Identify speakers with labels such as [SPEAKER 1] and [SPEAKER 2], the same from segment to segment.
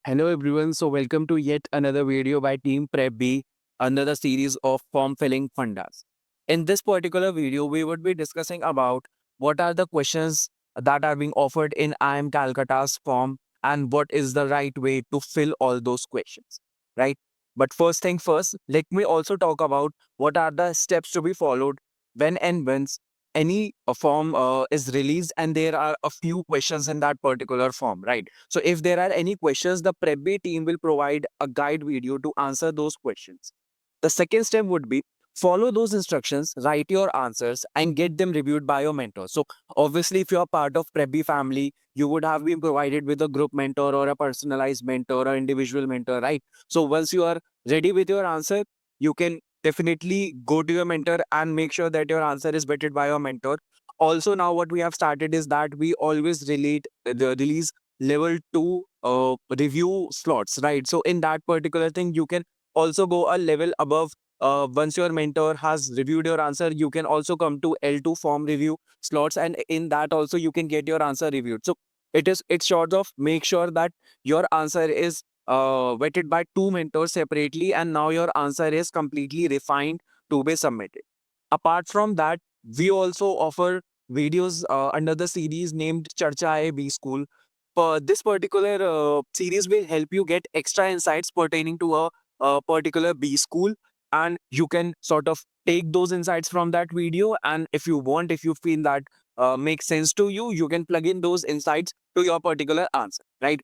[SPEAKER 1] Hello everyone, so welcome to yet another video by Team Prep B under the series of form filling fundas. In this particular video, we would be discussing about what are the questions that are being offered in IIM Calcutta's form and what is the right way to fill all those questions, right? But first thing first, let me also talk about what are the steps to be followed when and once any form is released and there are a few questions in that particular form, right? So if there are any questions, the Prep team will provide a guide video to answer those questions. The second step would be follow those instructions, write your answers, and get them reviewed by your mentor. So obviously, if you're part of Prep family, you would have been provided with a group mentor or a personalized mentor or individual mentor, right? So once you are ready with your answer, you can definitely go to your mentor and make sure that your answer is vetted by your mentor. Also, now what we have started is that we always release level 2 review slots, right? So in that particular thing, you can also go a level above. Once your mentor has reviewed your answer, you can also come to L2 form review slots, and in that also you can get your answer reviewed. So it's sort of make sure that your answer is vetted by two mentors separately, and now your answer is completely refined to be submitted. Apart from that, we also offer videos under the series named Charcha A B School. This particular series will help you get extra insights pertaining to a particular B school, and you can sort of take those insights from that video. And if you feel that makes sense to you, you can plug in those insights to your particular answer, right?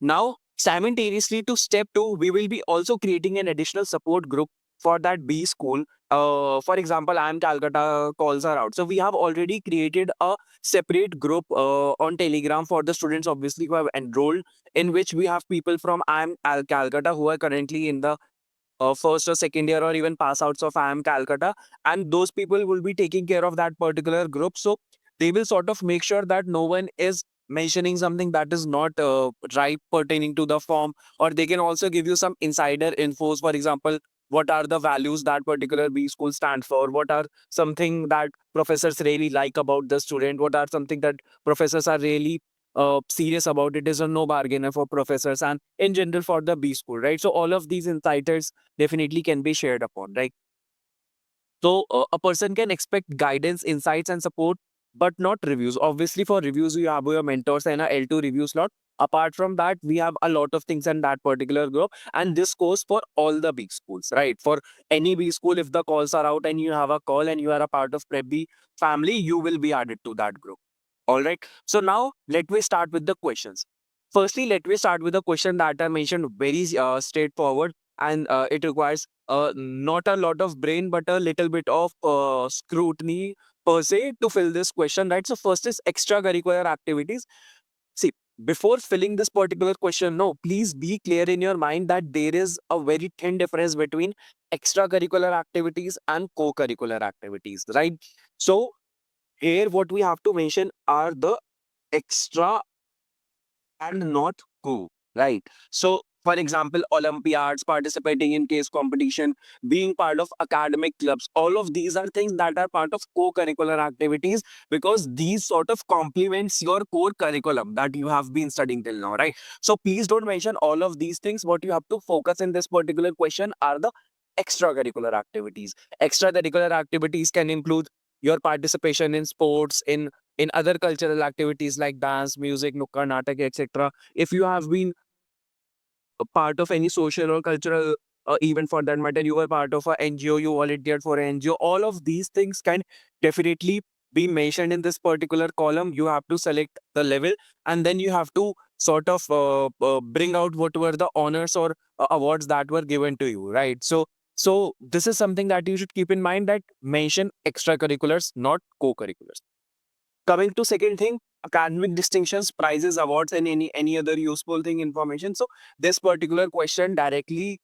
[SPEAKER 1] Now, simultaneously to step two, we will be also creating an additional support group for that B school. For example, I am Calcutta calls are out. So we have already created a separate group on Telegram for the students, obviously, who have enrolled, in which we have people from I am Calcutta who are currently in the first or second year or even pass outs of IIM Calcutta, and those people will be taking care of that particular group. So they will sort of make sure that no one is mentioning something that is not right pertaining to the form, or they can also give you some insider infos. For example, what are the values that particular B school stand for? What are something that professors really like about the student? What are something that professors are really serious about? It is a no bargainer for professors and in general for the B school, right? So all of these insiders definitely can be shared upon, right? So a person can expect guidance, insights, and support, but not reviews. Obviously, for reviews, you have your mentors and a L2 review slot. Apart from that, we have a lot of things in that particular group, and this goes for all the big schools, right? For any big school, if the calls are out and you have a call and you are a part of Prep B family, you will be added to that group. All right. So now let me start with the questions. Firstly, let me start with a question that I mentioned very straightforward, and it requires not a lot of brain, but a little bit of scrutiny per se to fill this question, right? So first is extracurricular activities. See, before filling this particular question, no, please be clear in your mind that there is a very thin difference between extracurricular activities and co-curricular activities, right? So here, what we have to mention are the extra and not co, right? So, for example, Olympiads, participating in case competition, being part of academic clubs, all of these are things that are part of co-curricular activities because these sort of complements your core curriculum that you have been studying till now, right? So please don't mention all of these things. What you have to focus in this particular question are the extracurricular activities. Extracurricular activities can include your participation in sports, in other cultural activities like dance, music, nukkad natak, etc. If you have been a part of any social or cultural event for that matter, you were part of a NGO, you volunteered for an NGO, all of these things can definitely be mentioned in this particular column. You have to select the level, and then you have to sort of bring out what were the honors or awards that were given to you, right? So this is something that you should keep in mind, that mention extracurriculars, not co-curriculars. Coming to second thing, academic distinctions, prizes, awards, and any other useful thing information. So this particular question directly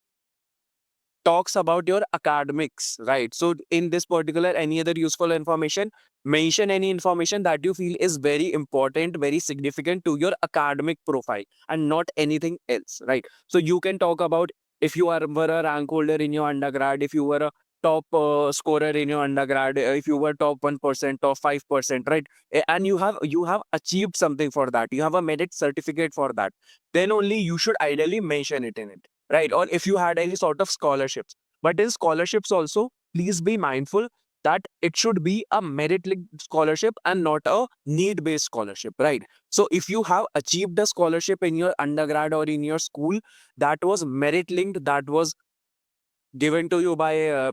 [SPEAKER 1] talks about your academics, right? So in this particular any other useful information, mention any information that you feel is very important, very significant to your academic profile and not anything else, right? So you can talk about if you were a rank holder in your undergrad, if you were a top scorer in your undergrad, if you were top 1%, top 5%, right? And you have achieved something for that, you have a merit certificate for that, then only you should ideally mention it in it, right? Or if you had any sort of scholarships. But in scholarships also, please be mindful that it should be a merit linked scholarship and not a need based scholarship, right? So if you have achieved a scholarship in your undergrad or in your school that was merit linked, that was given to you by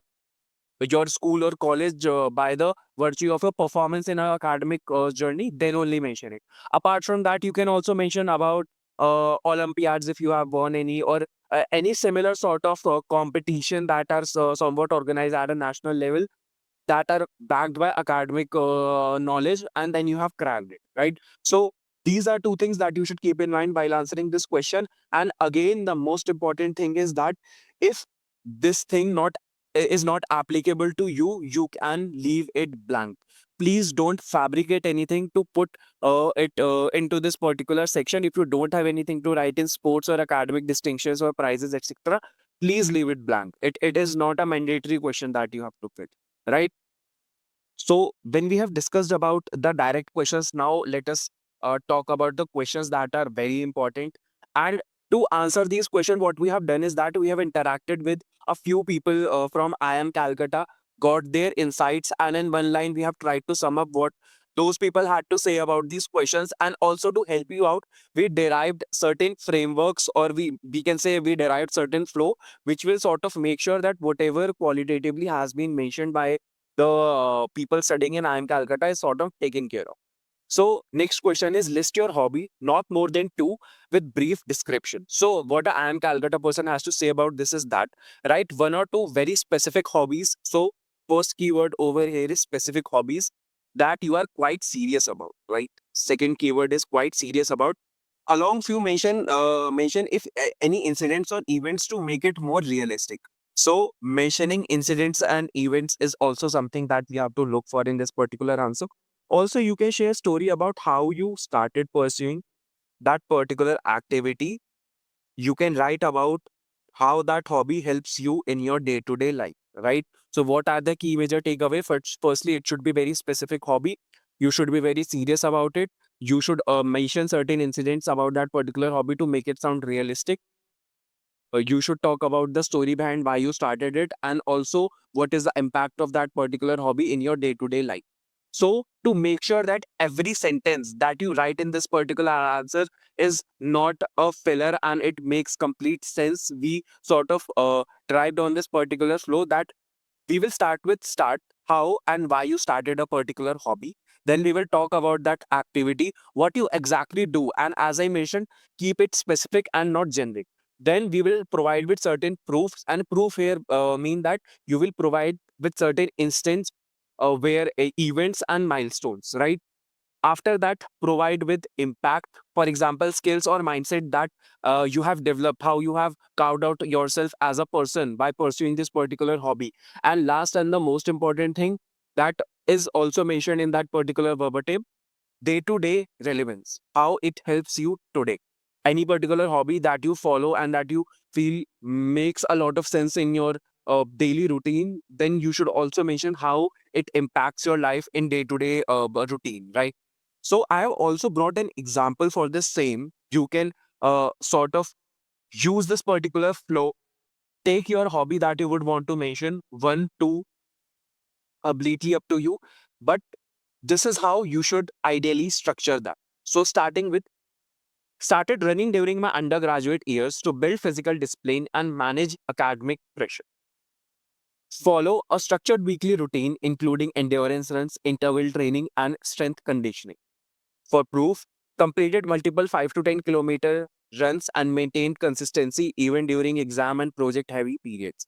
[SPEAKER 1] your school or college by the virtue of your performance in an academic journey, then only mention it. Apart from that, you can also mention about Olympiads if you have won any, or any similar sort of competition that are somewhat organized at a national level, that are backed by academic knowledge, and then you have cracked it, right? So these are two things that you should keep in mind while answering this question. And again, the most important thing is that if this thing not is not applicable to you, you can leave it blank. Please don't fabricate anything to put it into this particular section. If you don't have anything to write in sports or academic distinctions or prizes, etc., please leave it blank. It is not a mandatory question that you have to fit, right? So when we have discussed about the direct questions, now let us talk about the questions that are very important. And to answer these questions, what we have done is that we have interacted with a few people from IIM Calcutta, got their insights, and in one line we have tried to sum up what those people had to say about these questions. And also to help you out, we derived certain frameworks, or we can say we derived certain flow, which will sort of make sure that whatever qualitatively has been mentioned by the people studying in IIM Calcutta is sort of taken care of. So next question is, list your hobby, not more than two, with brief description. So what a IIM Calcutta person has to say about this is that write one or two very specific hobbies. So first keyword over here is specific hobbies that you are quite serious about, right? Second keyword is quite serious about. Along few mention if any incidents or events to make it more realistic. So mentioning incidents and events is also something that we have to look for in this particular answer. Also, you can share a story about how you started pursuing that particular activity. You can write about how that hobby helps you in your day-to-day life, right? So what are the key major takeaway? Firstly, it should be very specific hobby. You should be very serious about it. You should mention certain incidents about that particular hobby to make it sound realistic. You should talk about the story behind why you started it, and also what is the impact of that particular hobby in your day-to-day life. So to make sure that every sentence that you write in this particular answer is not a filler and it makes complete sense, we sort of tried on this particular flow that we will start with start, how and why you started a particular hobby. Then we will talk about that activity, what you exactly do. And as I mentioned, keep it specific and not generic. Then we will provide with certain proofs, and proof here mean that you will provide with certain instance where events and milestones, right? After that, provide with impact, for example skills or mindset that you have developed, how you have carved out yourself as a person by pursuing this particular hobby. And last and the most important thing that is also mentioned in that particular verbatim, day to day relevance, how it helps you today. Any particular hobby that you follow and that you feel makes a lot of sense in your daily routine, then you should also mention how it impacts your life in day to day routine, right? So I have also brought an example for the same. You can sort of use this particular flow. Take your hobby that you would want to mention, one, two, completely up to you. But this is how you should ideally structure that. So starting with, started running during my undergraduate years to build physical discipline and manage academic pressure. Follow a structured weekly routine including endurance runs, interval training, and strength conditioning. For proof, completed multiple 5 to 10-kilometer runs and maintained consistency even during exam and project heavy periods.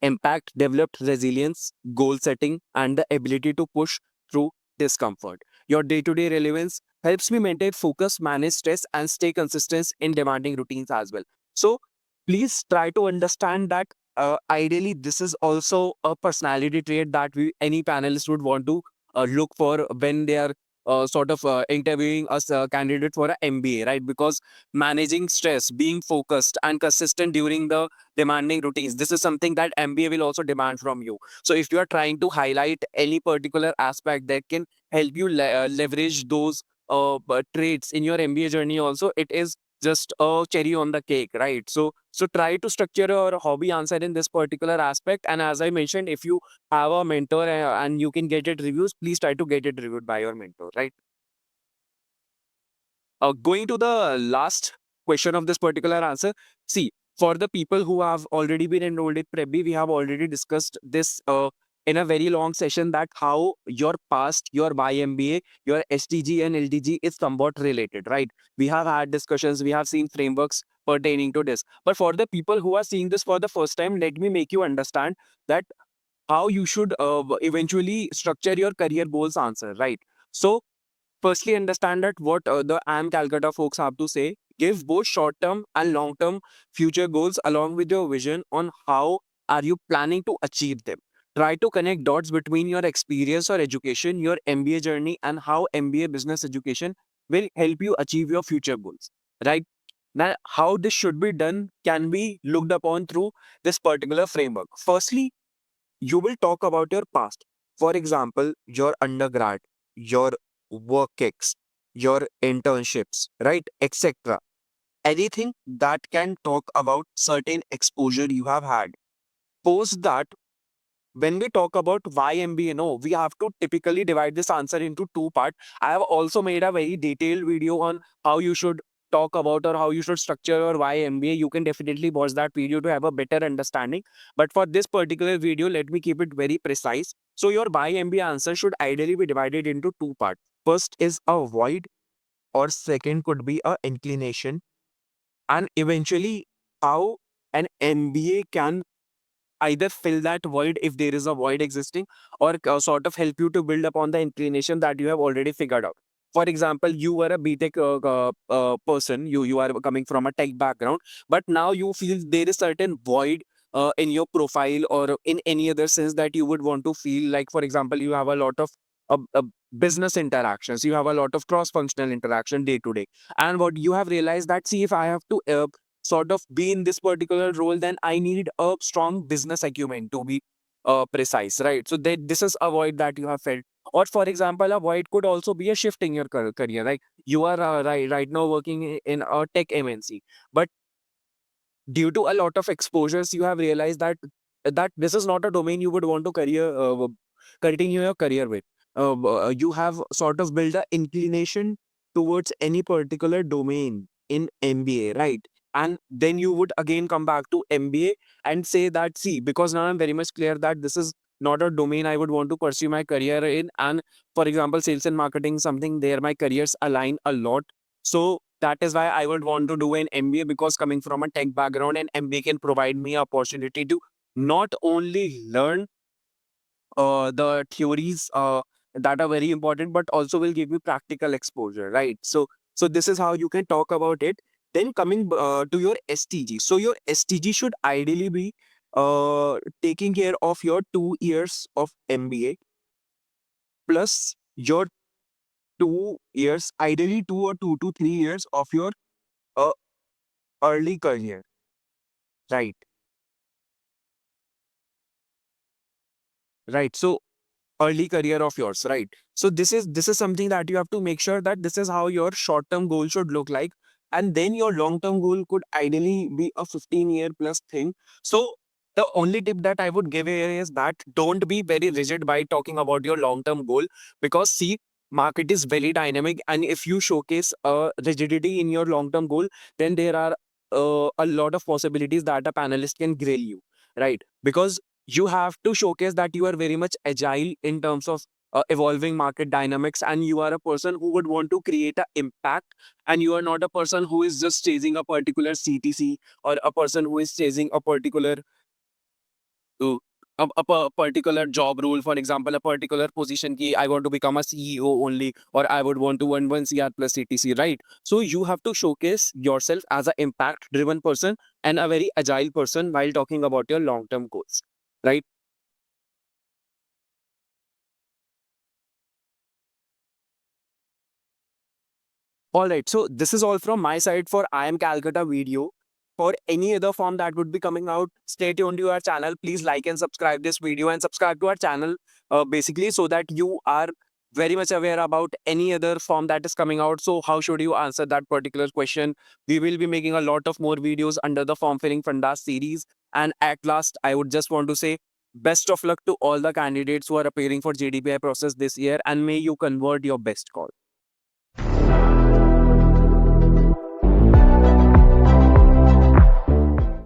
[SPEAKER 1] Impact, developed resilience, goal setting, and the ability to push through discomfort. Your day to day relevance helps me maintain focus, manage stress, and stay consistent in demanding routines as well. So, please try to understand that ideally, this is also a personality trait that any panelist would want to look for when they are interviewing us candidate for a MBA, right? Because managing stress, being focused and consistent during the demanding routines, this is something that MBA will also demand from you. So if you are trying to highlight any particular aspect that can help you leverage those traits in your MBA journey also, it is just a cherry on the cake, right? So try to structure your hobby answer in this particular aspect. And as I mentioned, if you have a mentor and you can get it reviews, please try to get it reviewed by your mentor, right? Going to the last question of this particular answer. See, for the people who have already been enrolled in Prebi, we have already discussed this in a very long session, that how your past, your YMBA, your STG and LTG is somewhat related, right? We have had discussions, we have seen frameworks pertaining to this. But for the people who are seeing this for the first time, let me make you understand that how you should eventually structure your career goals answer, right? So firstly, understand that what the AM Calcutta folks have to say. Give both short-term and long-term future goals along with your vision on how are you planning to achieve them. Try to connect dots between your experience or education, your MBA journey, and how MBA business education will help you achieve your future goals. Right? Now, how this should be done can be looked upon through this particular framework. Firstly, you will talk about your past. For example, your undergrad, your work ex, your internships, right, etc. Anything that can talk about certain exposure you have had. Post that, when we talk about why MBA, no, we have to typically divide this answer into two parts. I have also made a very detailed video on how you should talk about or how you should structure your why MBA. You can definitely watch that video to have a better understanding. But for this particular video, let me keep it very precise. So your why MBA answer should ideally be divided into two parts. First is a void, or second could be a inclination, and eventually how an MBA can either fill that void if there is a void existing, or sort of help you to build upon the inclination that you have already figured out. For example, you were a BTech person, you are coming from a tech background, but now you feel there is certain void in your profile or in any other sense that you would want to feel. Like for example, you have a lot of business interactions, you have a lot of cross functional interaction day to day, and what you have realized that, see, if I have to sort of be in this particular role, then I need a strong business acumen to be precise, right? So that this is a void that you have felt. Or for example, a void could also be a shift in your career. Like you are right now working in a tech MNC, but due to a lot of exposures, you have realized that this is not a domain you would want to continue your career with. You have sort of built a inclination towards any particular domain in MBA, right? And then you would again come back to MBA and say that, see, because now I'm very much clear that this is not a domain I would want to pursue my career in. And for example, sales and marketing, something there my careers align a lot. So that is why I would want to do an MBA, because coming from a tech background, and MBA can provide me opportunity to not only learn the theories that are very important, but also will give you practical exposure, right? So this is how you can talk about it. Then coming to your STG. So your STG should ideally be taking care of your 2 years of MBA plus your 2 years, ideally 2 or 2 to 3 years of your uh, early career, right? Right. So early career of yours, right? So this is something that you have to make sure that this is how your short term goal should look like, and then your long term goal could ideally be a 15-year plus thing. So the only tip that I would give here is that don't be very rigid by talking about your long term goal, because see, market is very dynamic, and if you showcase rigidity in your long term goal, then there are a lot of possibilities that a panelist can grill you, right? Because you have to showcase that you are very much agile in terms of evolving market dynamics, and you are a person who would want to create an impact, and you are not a person who is just chasing a particular CTC, or a person who is chasing a particular uh, particular job role. For example, a particular position ki I want to become a CEO only, or I would want to earn 1 CR plus CTC, right? So you have to showcase yourself as an impact driven person and a very agile person while talking about your long term goals, right? All right, so this is all from my side for I Am Calcutta video. For any other form that would be coming out, stay tuned to our channel. Please like and subscribe this video and subscribe to our channel basically so that you are very much aware about any other form that is coming out. So how should you answer that particular question? We will be making a lot of more videos under the form filling fundas series. And at last, I would just want to say best of luck to all the candidates who are appearing for JDPI process this year, and may you convert your best call.